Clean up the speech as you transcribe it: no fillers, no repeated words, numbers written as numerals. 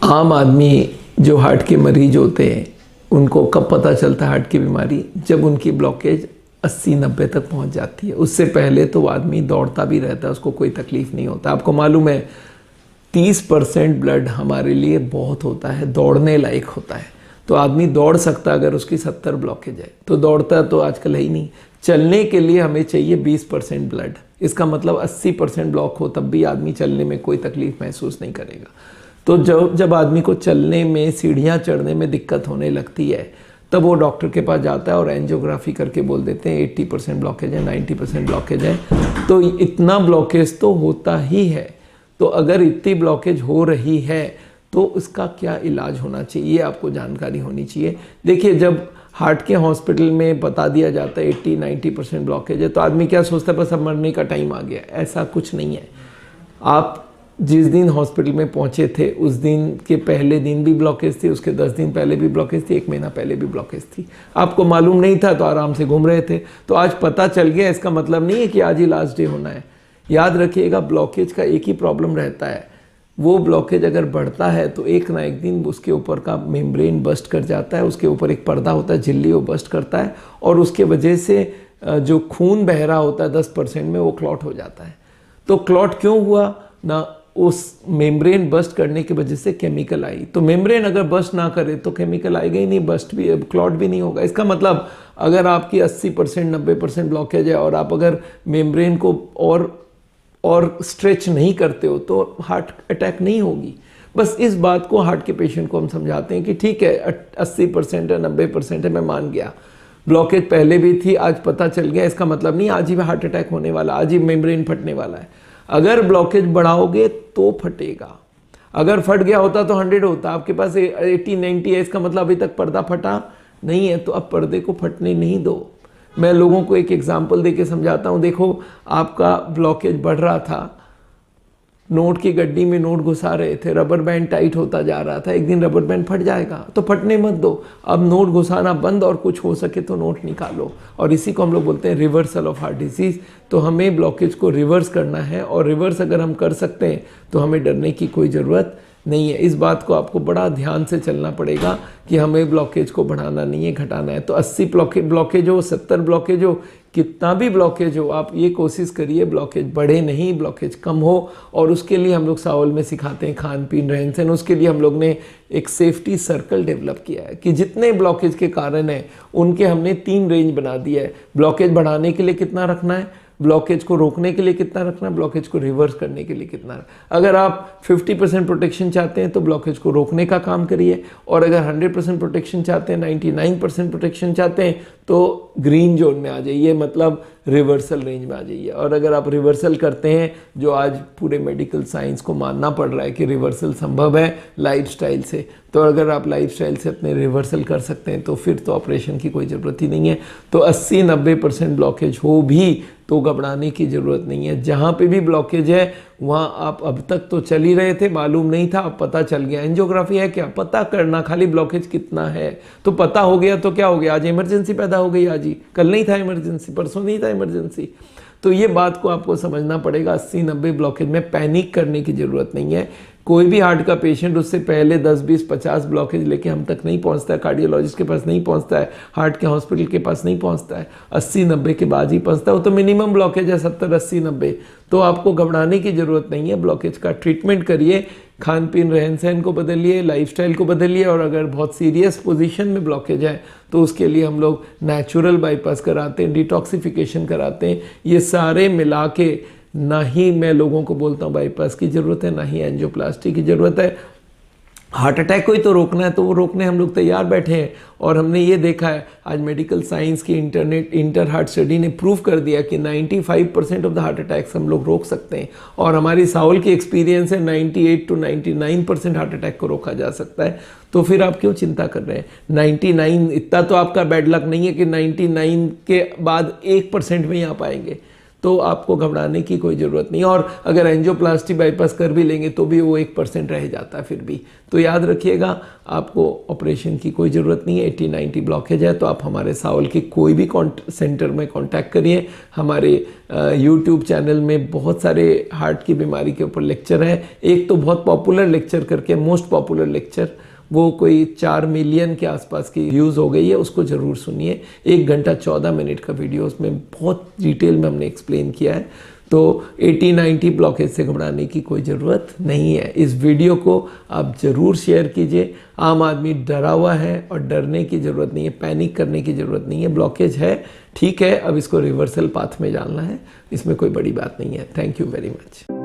आम आदमी जो हार्ट के मरीज होते हैं उनको कब पता चलता है हार्ट की बीमारी? जब उनकी ब्लॉकेज 80-90 तक पहुंच जाती है। उससे पहले तो आदमी दौड़ता भी रहता है, उसको कोई तकलीफ नहीं होता। आपको मालूम है 30% ब्लड हमारे लिए बहुत होता है, दौड़ने लायक होता है। तो आदमी दौड़ सकता अगर उसकी 70 ब्लॉकेज है, तो दौड़ता तो आजकल है ही नहीं। चलने के लिए हमें चाहिए 20% ब्लड। इसका मतलब 80% ब्लॉक हो तब भी आदमी चलने में कोई तकलीफ महसूस नहीं करेगा। तो जब आदमी को चलने में, सीढ़ियाँ चढ़ने में दिक्कत होने लगती है, तब वो डॉक्टर के पास जाता है और एंजियोग्राफी करके बोल देते हैं 80% ब्लॉकेज है, 90% ब्लॉकेज है। तो इतना ब्लॉकेज तो होता ही है। तो अगर इतनी ब्लॉकेज हो रही है तो उसका क्या इलाज होना चाहिए, आपको जानकारी होनी चाहिए। देखिए, जब हार्ट के हॉस्पिटल में बता दिया जाता है 80-90% ब्लॉकेज है, तो आदमी क्या सोचता है, बस अब मरने का टाइम आ गया। ऐसा कुछ नहीं है। आप जिस दिन हॉस्पिटल में पहुंचे थे उस दिन के पहले दिन भी ब्लॉकेज थी, उसके 10 दिन पहले भी ब्लॉकेज थी, 1 महीना पहले भी ब्लॉकेज थी। आपको मालूम नहीं था तो आराम से घूम रहे थे। तो आज पता चल गया, इसका मतलब नहीं है कि आज ही लास्ट डे होना है। याद रखिएगा, ब्लॉकेज का एक ही प्रॉब्लम रहता है, वो ब्लॉकेज अगर बढ़ता है तो एक ना एक दिन उसके ऊपर का मेम्ब्रेन बस्ट कर जाता है। उसके ऊपर एक पर्दा होता है, झिल्ली, वो बस्ट करता है और उसके वजह से जो खून बह रहा होता है 10% में, वो क्लॉट हो जाता है। तो क्लॉट क्यों हुआ ना, उस मेम्ब्रेन बस्ट करने की वजह से केमिकल आई। तो मेम्ब्रेन अगर बस्ट ना करे तो केमिकल आएगा ही नहीं, बस्ट भी, क्लॉट भी नहीं होगा। इसका मतलब अगर आपकी 80% 90% ब्लॉकेज है और आप अगर मेम्ब्रेन को और स्ट्रेच नहीं करते हो तो हार्ट अटैक नहीं होगी। बस इस बात को हार्ट के पेशेंट को हम समझाते हैं कि ठीक है 80% है, 90% है, मैं मान गया, ब्लॉकेज पहले भी थी, आज पता चल गया। इसका मतलब नहीं आज ही हार्ट अटैक होने वाला, आज ही मेम्ब्रेन फटने वाला है। अगर ब्लॉकेज बढ़ाओगे तो फटेगा। अगर फट गया होता तो 100 होता, आपके पास 80-90 है, इसका मतलब अभी तक पर्दा फटा नहीं है। तो अब पर्दे को फटने नहीं दो। मैं लोगों को एक एग्जांपल देके समझाता हूँ। देखो, आपका ब्लॉकेज बढ़ रहा था, नोट की गड्डी में नोट घुसा रहे थे, रबर बैंड टाइट होता जा रहा था, एक दिन रबर बैंड फट जाएगा। तो फटने मत दो, अब नोट घुसाना बंद और कुछ हो सके तो नोट निकालो। और इसी को हम लोग बोलते हैं रिवर्सल ऑफ हार्ट डिजीज। तो हमें ब्लॉकेज को रिवर्स करना है और रिवर्स अगर हम कर सकते हैं तो हमें डरने की कोई ज़रूरत नहीं है। इस बात को आपको बड़ा ध्यान से चलना पड़ेगा कि हमें ब्लॉकेज को बढ़ाना नहीं है, घटाना है। तो 80 ब्लॉकेज हो, 70 ब्लॉकेज हो, कितना भी ब्लॉकेज हो, आप ये कोशिश करिए ब्लॉकेज बढ़े नहीं, ब्लॉकेज कम हो। और उसके लिए हम लोग सावल में सिखाते हैं खान पीन, रहन सहन। उसके लिए हम लोग ने एक सेफ्टी सर्कल डेवलप किया है कि जितने ब्लॉकेज के कारण हैं उनके हमने 3 रेंज बना दिया है। ब्लॉकेज बढ़ाने के लिए कितना रखना है, ब्लॉकेज को रोकने के लिए कितना रखना है, ब्लॉकेज को रिवर्स करने के लिए कितना। अगर आप 50% प्रोटेक्शन चाहते हैं तो ब्लॉकेज को रोकने का काम करिए, और अगर 100% प्रोटेक्शन चाहते हैं, 99% प्रोटेक्शन चाहते हैं, तो ग्रीन जोन में आ जाइए, मतलब रिवर्सल रेंज में आ जाइए। और अगर आप रिवर्सल करते हैं, जो आज पूरे मेडिकल साइंस को मानना पड़ रहा है कि रिवर्सल संभव है लाइफस्टाइल से, तो अगर आप लाइफस्टाइल से अपने रिवर्सल कर सकते हैं तो फिर तो ऑपरेशन की कोई ज़रूरत ही नहीं है। तो 80-90% ब्लॉकेज हो भी तो घबराने की ज़रूरत नहीं है। जहाँ पे भी ब्लॉकेज है वहाँ आप अब तक तो चल ही रहे थे, मालूम नहीं था, अब पता चल गया। एंजियोग्राफी है क्या, पता करना खाली ब्लॉकेज कितना है। तो पता हो गया तो क्या हो गया, आज इमरजेंसी पैदा हो गई, आज ही, कल नहीं था इमरजेंसी, परसों नहीं था इमरजेंसी। तो ये बात को आपको समझना पड़ेगा। 80-90 ब्लॉकेज में पैनिक करने की ज़रूरत नहीं है। कोई भी हार्ट का पेशेंट उससे पहले 10-20-50 ब्लॉकेज लेके हम तक नहीं पहुंचता है, कार्डियोलॉजिस्ट के पास नहीं पहुंचता है, हार्ट के हॉस्पिटल के पास नहीं पहुंचता है। 80-90 के बाद ही पहुंचता है। वो तो मिनिमम ब्लॉकेज है 70-80-90। तो आपको घबराने की ज़रूरत नहीं है। ब्लॉकेज का ट्रीटमेंट करिए, खान पीन, रहन सहन को बदलिए, लाइफस्टाइल को बदलिए। और अगर बहुत सीरियस पोजीशन में ब्लॉकेज है तो उसके लिए हम लोग नेचुरल बाईपास कराते हैं, डिटॉक्सिफिकेशन कराते हैं। ये सारे मिला के, ना ही मैं लोगों को बोलता हूँ बाईपास की ज़रूरत है, ना ही एंजियोप्लास्टी की ज़रूरत है। हार्ट अटैक को ही तो रोकना है, तो वो रोकने हम लोग तैयार बैठे हैं। और हमने ये देखा है, आज मेडिकल साइंस की इंटर हार्ट स्टडी ने प्रूव कर दिया कि 95% ऑफ द हार्ट अटैक्स हम लोग रोक सकते हैं। और हमारी साउल की एक्सपीरियंस है 98-99% हार्ट अटैक को रोका जा सकता है। तो फिर आप क्यों चिंता कर रहे हैं। 99 इतना तो आपका बैड लक नहीं है कि 99 के बाद 1% में ही आप आएंगे। तो आपको घबराने की कोई ज़रूरत नहीं। और अगर एंजियोप्लास्टी बाईपास कर भी लेंगे तो भी वो 1% रह जाता है फिर भी। तो याद रखिएगा, आपको ऑपरेशन की कोई ज़रूरत नहीं है। 80-90 ब्लॉकेज है तो आप हमारे सावल के कोई भी सेंटर में कांटेक्ट करिए। हमारे यूट्यूब चैनल में बहुत सारे हार्ट की बीमारी के ऊपर लेक्चर हैं। एक तो बहुत पॉपुलर लेक्चर करके, मोस्ट पॉपुलर लेक्चर, वो कोई 4 मिलियन के आसपास की व्यूज़ हो गई है, उसको ज़रूर सुनिए। 1 घंटा 14 मिनट का वीडियो, उसमें बहुत डिटेल में हमने एक्सप्लेन किया है। तो 80-90 ब्लॉकेज से घबराने की कोई ज़रूरत नहीं है। इस वीडियो को आप ज़रूर शेयर कीजिए। आम आदमी डरा हुआ है और डरने की ज़रूरत नहीं है, पैनिक करने की ज़रूरत नहीं है। ब्लॉकेज है, ठीक है, अब इसको रिवर्सल पाथ में डालना है, इसमें कोई बड़ी बात नहीं है। Thank you very much.